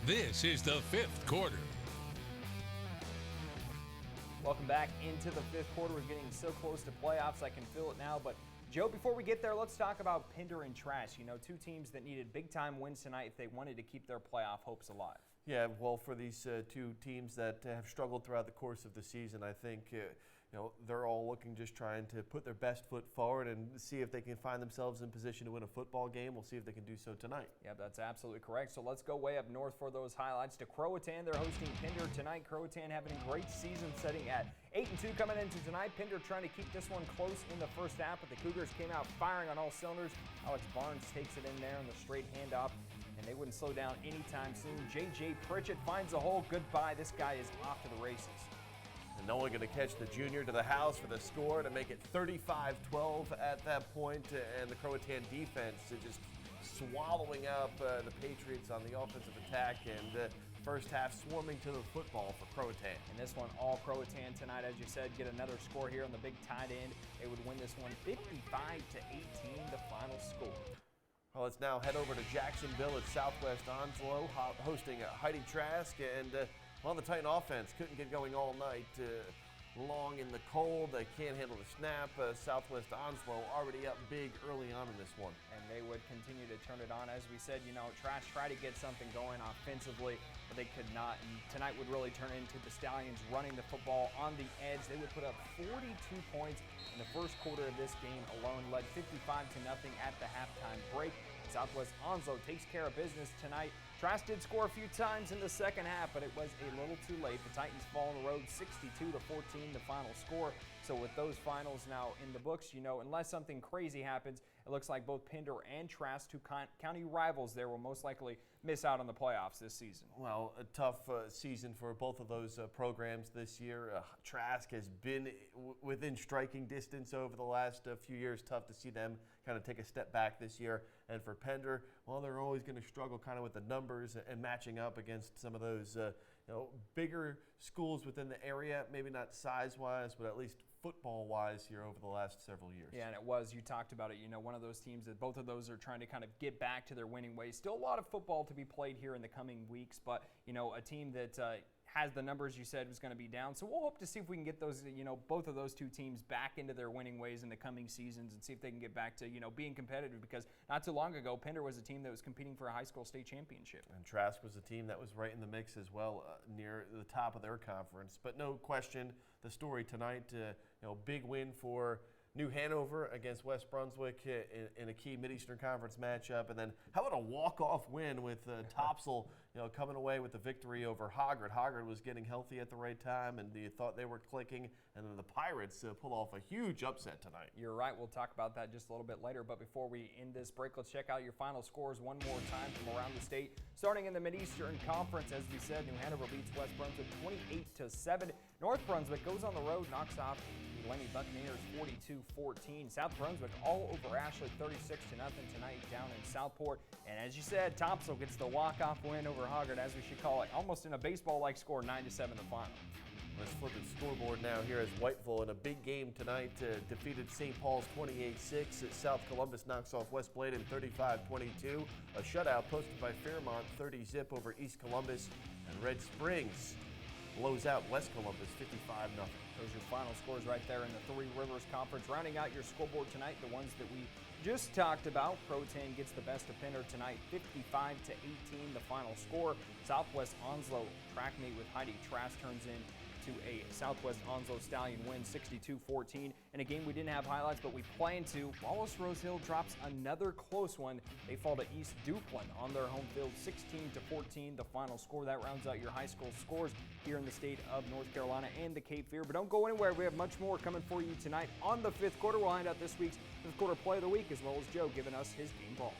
This is the fifth quarter. Welcome back into the fifth quarter. We're getting so close to playoffs, I can feel it now. But, Joe, before we get there, let's talk about Pinder and Trash. You know, two teams that needed big-time wins tonight if they wanted to keep their playoff hopes alive. Yeah, well, for these two teams that have struggled throughout the course of the season, I think they're all looking, just trying to put their best foot forward and see if they can find themselves in position to win a football game. We'll see if they can do so tonight. Yeah, that's absolutely correct. So let's go way up north for those highlights to Croatan. They're hosting Pinder tonight. Croatan having a great season, setting at 8-2 coming into tonight. Pinder trying to keep this one close in the first half, but the Cougars came out firing on all cylinders. Alex Barnes takes it in there on the straight handoff, and they wouldn't slow down anytime soon. J.J. Pritchett finds a hole. Goodbye. This guy is off to the races. And no one going to catch the junior to the house for the score to make it 35-12 at that point, and the Croatan defense just swallowing up the Patriots on the offensive attack, and first half swarming to the football for Croatan. And this one all Croatan tonight, as you said, get another score here on the big tight end. They would win this one 55-18, the final score. Well, let's now head over to Jacksonville at Southwest Onslow, hosting Heidi Trask, and the Titan offense couldn't get going all night. Long in the cold, they can't handle the snap. Southwest Onslow already up big early on in this one. And they would continue to turn it on. As we said, Trash tried to get something going offensively, but they could not. And tonight would really turn into the Stallions running the football on the edge. They would put up 42 points in the first quarter of this game alone, led 55-0 at the halftime break. Southwest Onslow takes care of business tonight. Trask did score a few times in the second half, but it was a little too late. The Titans fall on the road 62-14, the final score. So with those finals now in the books, unless something crazy happens, it looks like both Pinder and Trask, two county rivals there, will most likely miss out on the playoffs this season. Well, a tough season for both of those programs this year. Trask has been within striking distance over the last few years. Tough to see them kind of take a step back this year. And for Pinder, well, they're always going to struggle kind of with the numbers and matching up against some of those bigger schools within the area, maybe not size-wise, but at least football-wise here over the last several years. Yeah, and it was, you talked about it, one of those teams that both of those are trying to kind of get back to their winning ways. Still a lot of football to be played here in the coming weeks, but, a team that has the numbers you said was going to be down. So we'll hope to see if we can get those, both of those two teams back into their winning ways in the coming seasons and see if they can get back to, being competitive, because not too long ago, Pinder was a team that was competing for a high school state championship. And Trask was a team that was right in the mix as well, near the top of their conference. But no question, the story tonight, big win for New Hanover against West Brunswick in a key Mid-Eastern Conference matchup. And then how about a walk-off win with Topsail, coming away with the victory over Hoggard. Hoggard was getting healthy at the right time, and you thought they were clicking. And then the Pirates pull off a huge upset tonight. You're right. We'll talk about that just a little bit later. But before we end this break, let's check out your final scores one more time from around the state. Starting in the Mid-Eastern Conference, as we said, New Hanover beats West Brunswick 28-7. North Brunswick goes on the road, knocks off the Lenny Buccaneers 42-14. South Brunswick all over Ashley 36-0 tonight down in Southport. And as you said, Topsail gets the walk-off win over Hoggard, as we should call it, almost in a baseball-like score, 9-7 the final. Let's flip the scoreboard now here as Whiteville in a big game tonight defeated St. Paul's 28-6. South Columbus knocks off West Bladen 35-22. A shutout posted by Fairmont 30-0 over East Columbus. And Red Springs blows out West Columbus 55-0. Those are your final scores right there in the Three Rivers Conference. Rounding out your scoreboard tonight, the ones that we just talked about. Croatan gets the best of Pinder tonight, 55-18, the final score. Southwest Onslow track meet with Heidi Trask turns in to a Southwest Onslow Stallion win 62-14. In a game we didn't have highlights, but we plan to. Wallace Rose Hill drops another close one. They fall to East Duplin on their home field, 16-14, the final score. That rounds out your high school scores here in the state of North Carolina and the Cape Fear. But don't go anywhere. We have much more coming for you tonight on the fifth quarter. We'll find out this week's fifth quarter play of the week, as well as Joe giving us his game ball.